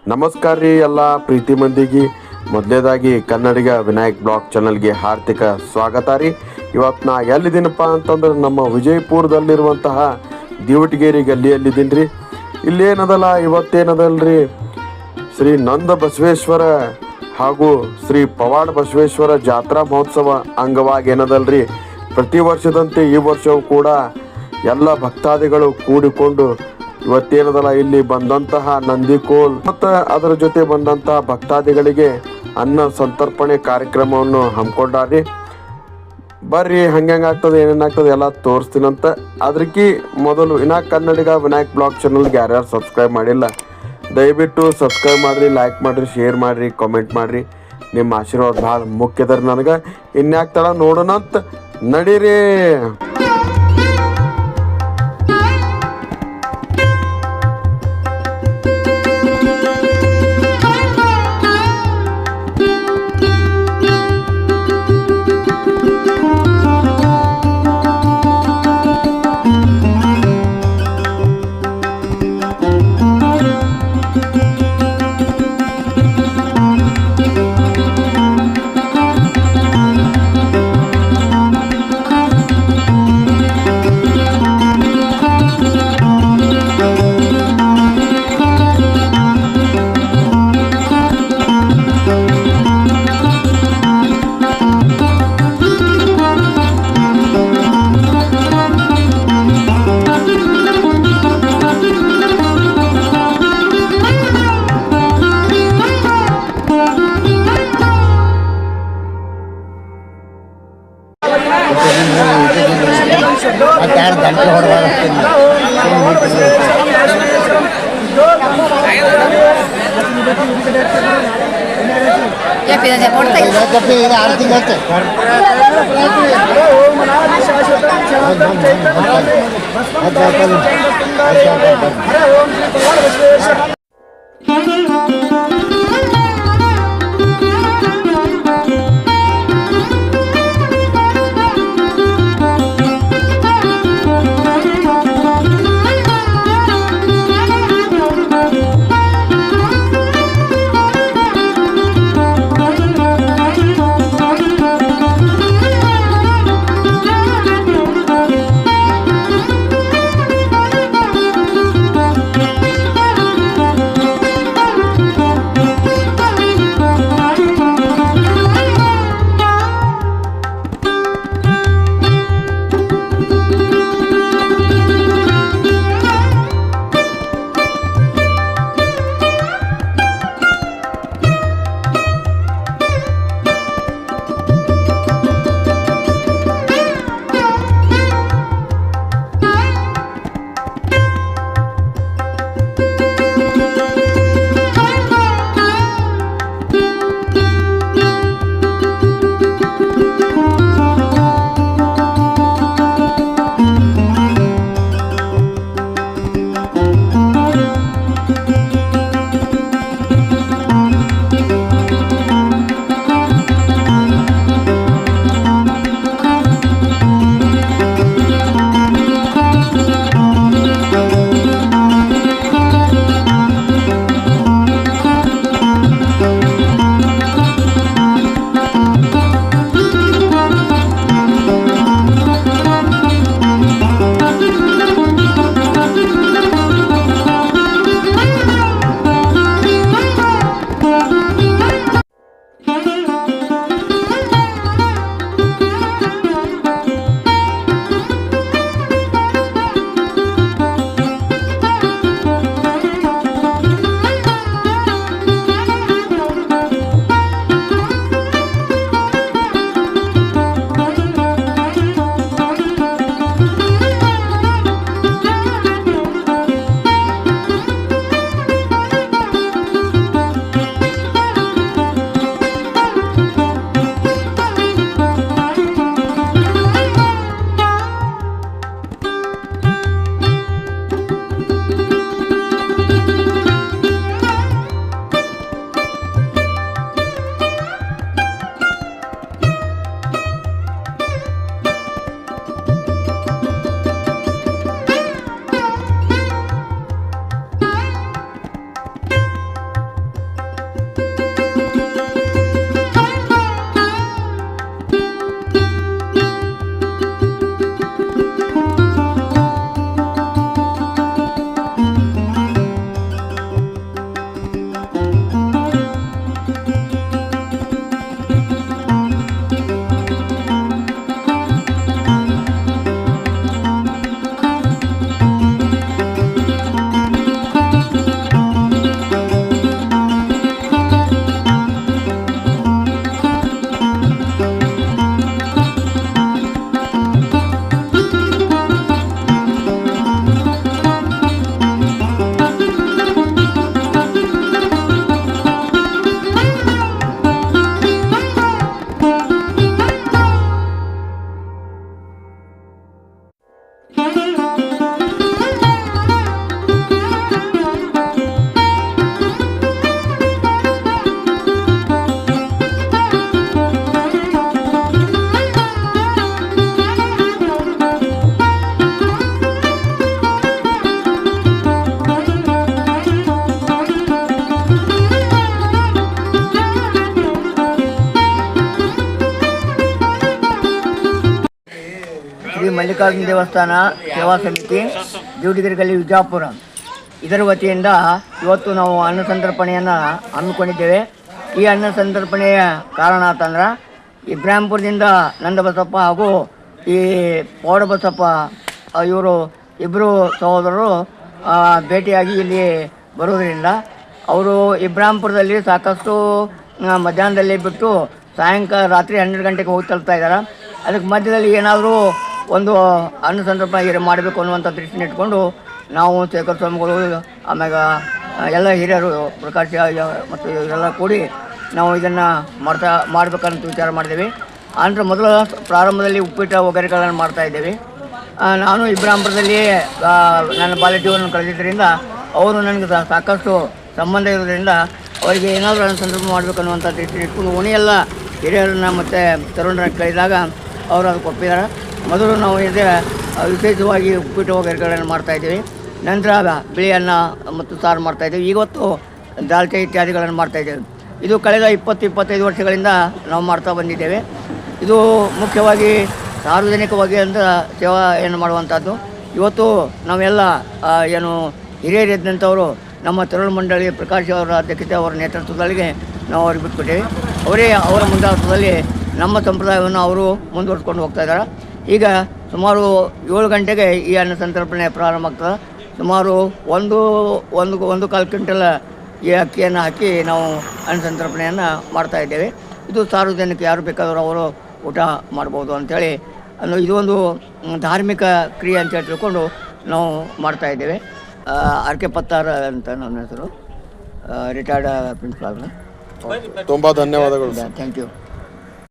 ನಮಸ್ಕಾರ ರೀ ಎಲ್ಲ ಪ್ರೀತಿ ಮಂದಿಗೆ. ಮೊದಲೇದಾಗಿ ಕನ್ನಡಿಗ ವಿನಾಯಕ್ ಬ್ಲಾಗ್ ಚಾನಲ್ಗೆ ಹಾರ್ದಿಕ ಸ್ವಾಗತ ರೀ. ಇವತ್ತು ನಾ ಎಲ್ಲಿದ್ದೀನಪ್ಪ ಅಂತಂದ್ರೆ ನಮ್ಮ ವಿಜಯಪುರದಲ್ಲಿರುವಂತಹ ದಿವಟಗೇರಿ ಗಲ್ಲಿಯಲ್ಲಿದ್ದೀನಿ ರೀ. ಇಲ್ಲೇನದಲ್ಲ ಇವತ್ತೇನದಲ್ರಿ ಶ್ರೀ ನಂದ ಬಸವೇಶ್ವರ ಹಾಗೂ ಶ್ರೀ ಪವಾಡ ಬಸವೇಶ್ವರ ಜಾತ್ರಾ ಮಹೋತ್ಸವ ಅಂಗವಾಗಿ ಏನದಲ್ರಿ ಪ್ರತಿ ವರ್ಷದಂತೆ ಈ ವರ್ಷವೂ ಕೂಡ ಎಲ್ಲ ಭಕ್ತಾದಿಗಳು ಕೂಡಿಕೊಂಡು ಇವತ್ತೇನದಲ್ಲ ಇಲ್ಲಿ ಬಂದಂತಹ ನಂದಿಕೋಲ್ ಮತ್ತು ಅದರ ಜೊತೆ ಬಂದಂತಹ ಭಕ್ತಾದಿಗಳಿಗೆ ಅನ್ನ ಸಂತರ್ಪಣೆ ಕಾರ್ಯಕ್ರಮವನ್ನು ಹಮ್ಮಿಕೊಂಡಾರ್ರಿ. ಬರ್ರಿ ಹಂಗ್ಯಾಗ್ತದೆ ಏನೇನಾಗ್ತದೆ ಎಲ್ಲ ತೋರಿಸ್ತೀನಂತ. ಅದಕ್ಕೆ ಮೊದಲು ಕನ್ನಡಿಗ ವಿನಾಯಕ್ ಬ್ಲಾಗ್ ಚಾನಲ್ಗೆ ಯಾರ್ಯಾರು ಸಬ್ಸ್ಕ್ರೈಬ್ ಮಾಡಿಲ್ಲ ದಯವಿಟ್ಟು ಸಬ್ಸ್ಕ್ರೈಬ್ ಮಾಡಿರಿ, ಲೈಕ್ ಮಾಡಿರಿ, ಶೇರ್ ಮಾಡಿರಿ, ಕಾಮೆಂಟ್ ಮಾಡಿರಿ. ನಿಮ್ಮ ಆಶೀರ್ವಾದ ಭಾಳ ಮುಖ್ಯದರಿ ನನಗೆ. ಇನ್ಯಾಕ್ತಳ ನೋಡೋಣಂತ ನಡೀರಿ. ಮಲ್ಲಿಕಾರ್ಜುನ ದೇವಸ್ಥಾನ ಸೇವಾ ಸಮಿತಿ ಡ್ಯೂಟಿಗಿರಿ ಗಲ್ಲಿ ವಿಜಾಪುರ ಇದರ ವತಿಯಿಂದ ಇವತ್ತು ನಾವು ಅನ್ನ ಸಂತರ್ಪಣೆಯನ್ನು ಹಮ್ಮಿಕೊಂಡಿದ್ದೇವೆ. ಈ ಅನ್ನ ಸಂತರ್ಪಣೆಯ ಕಾರಣ ಅಂತಂದ್ರೆ ಇಬ್ರಾಹಿಂಪುರದಿಂದ ನಂದಬಸಪ್ಪ ಹಾಗೂ ಈ ಪೌಡಬಸಪ್ಪ ಇವರು ಇಬ್ಬರು ಸಹೋದರರು ಭೇಟಿಯಾಗಿ ಇಲ್ಲಿ ಬರೋದರಿಂದ ಅವರು ಇಬ್ರಾಹಿಂಪುರದಲ್ಲಿ ಸಾಕಷ್ಟು ಮಧ್ಯಾಹ್ನದಲ್ಲಿ ಬಿಟ್ಟು ಸಾಯಂಕಾಲ ರಾತ್ರಿ 12 ಗಂಟೆಗೆ ಹೋಗಿ ತಲುಪ್ತಾ ಇದ್ದಾರೆ. ಅದಕ್ಕೆ ಮಧ್ಯದಲ್ಲಿ ಏನಾದರೂ ಒಂದು ಅನ್ನ ಸಂತರ್ಪಣೆ ಮಾಡಬೇಕು ಅನ್ನುವಂಥ ದೃಷ್ಟಿನ ಇಟ್ಕೊಂಡು ನಾವು ಶೇಖರ ಸ್ವಾಮಿಗಳು ಆಮ್ಯಾಗ ಎಲ್ಲ ಹಿರಿಯರು ಪ್ರಕಾಶ್ ಮತ್ತು ಇವರೆಲ್ಲ ಕೂಡಿ ನಾವು ಇದನ್ನು ಮಾಡಬೇಕಂತ ವಿಚಾರ ಮಾಡಿದ್ದೀವಿ. ಅಂದರೆ ಮೊದಲ ಪ್ರಾರಂಭದಲ್ಲಿ ಉಪ್ಪಿಟ್ಟು ಒಗ್ಗರಣೆಗಳನ್ನು ಮಾಡ್ತಾಯಿದ್ದೇವೆ. ನಾನು ಇಬ್ರಾಹಿಂಪುರದಲ್ಲಿ ನನ್ನ ಬಾಲ್ಯ ಜೀವನ ಕಳೆದಿದ್ದರಿಂದ ಅವರು ನನಗೆ ಸಾಕಷ್ಟು ಸಂಬಂಧ ಇರೋದ್ರಿಂದ ಅವರಿಗೆ ಏನಾದರೂ ಅನ್ನ ಸಂದರ್ಭ ಮಾಡಬೇಕು ಅನ್ನುವಂಥ ದೃಷ್ಟಿ ಇಟ್ಕೊಂಡು ಓಣಿಯೆಲ್ಲ ಹಿರಿಯರನ್ನ ಮತ್ತು ತರುಣರನ್ನ ಕೇಳಿದಾಗ ಅವರು ಅದಕ್ಕೆ ಒಪ್ಪಿದ್ದಾರೆ. ಮೊದಲು ನಾವು ಇದೆ ವಿಶೇಷವಾಗಿ ಉಪ್ಪಿಟ್ಟು ಒಗ್ಗರಣೆಗಳನ್ನು ಮಾಡ್ತಾಯಿದ್ದೀವಿ. ನಂತರ ಬಿಳಿ ಅನ್ನ ಮತ್ತು ಸಾರು ಮಾಡ್ತಾಯಿದ್ದೀವಿ. ಇವತ್ತು ದಾಲ್ಚಾ ಇತ್ಯಾದಿಗಳನ್ನು ಮಾಡ್ತಾಯಿದ್ದೇವೆ. ಇದು ಕಳೆದ 20-25 ವರ್ಷಗಳಿಂದ ನಾವು ಮಾಡ್ತಾ ಬಂದಿದ್ದೇವೆ. ಇದು ಮುಖ್ಯವಾಗಿ ಸಾರ್ವಜನಿಕವಾಗಿ ಅಂತ ಸೇವೆಯನ್ನು ಮಾಡುವಂಥದ್ದು. ಇವತ್ತು ನಾವೆಲ್ಲ ಏನು ಹಿರಿಯರಿದ್ದಂಥವರು ನಮ್ಮ ತರುಣ ಮಂಡಳಿ ಪ್ರಕಾಶ್ ಅವರ ಅಧ್ಯಕ್ಷತೆ ಅವರ ನೇತೃತ್ವದಲ್ಲಿಗೆ ನಾವು ಅವ್ರಿಗೆ ಬಿಟ್ಬಿಟ್ಟೇವೆ. ಅವರ ಮುಂದಾಳತ್ವದಲ್ಲಿ ನಮ್ಮ ಸಂಪ್ರದಾಯವನ್ನು ಅವರು ಮುಂದುವರ್ಸ್ಕೊಂಡು ಹೋಗ್ತಾ ಇದ್ದಾರೆ. ಈಗ ಸುಮಾರು 7 ಗಂಟೆಗೆ ಈ ಅನ್ನ ಸಂತರ್ಪಣೆ ಪ್ರಾರಂಭ ಆಗ್ತದೆ. ಸುಮಾರು 1.25 ಕ್ವಿಂಟಲ್ ಈ ಅಕ್ಕಿಯನ್ನು ಹಾಕಿ ನಾವು ಅನ್ನ ಸಂತರ್ಪಣೆಯನ್ನು ಮಾಡ್ತಾಯಿದ್ದೇವೆ. ಇದು ಸಾರ್ವಜನಿಕ ಯಾರು ಬೇಕಾದರೂ ಅವರು ಊಟ ಮಾಡ್ಬೋದು ಅಂಥೇಳಿ ಇದು ಒಂದು ಧಾರ್ಮಿಕ ಕ್ರಿಯೆ ಅಂತ ತಿಳ್ಕೊಂಡು ನಾವು ಮಾಡ್ತಾಯಿದ್ದೇವೆ. ಆರ್ ಕೆ ಪತ್ತಾರ್ ಅಂತ ನನ್ನ ಹೆಸರು, ರಿಟೈರ್ಡ್ ಪ್ರಿನ್ಸಿಪಾಲ್. ತುಂಬ ಧನ್ಯವಾದಗಳು. Thank you.